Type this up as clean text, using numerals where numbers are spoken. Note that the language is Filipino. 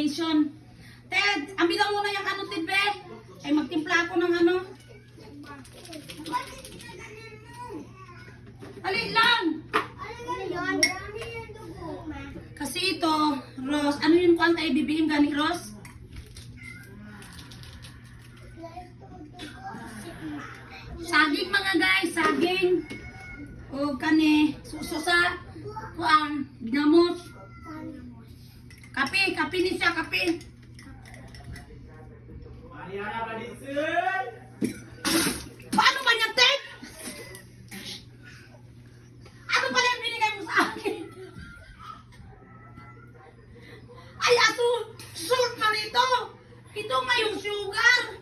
condition. Ted, ambilang mo na yung ano, Ted, be. Ay, magtimpla ako ng ano. Alin lang. Kasi ito, Ros, ano yung kuwan tayo bibihin gani, Ros? Saging mga guys, saging. O kani, sususa, kuan, gamot. Kape, kape ni siya, kape. Paano ba niya, Ted? Ano pala yung binigay mo sa akin? Ay, ato, salt pa rito. Ito nga yung sugar.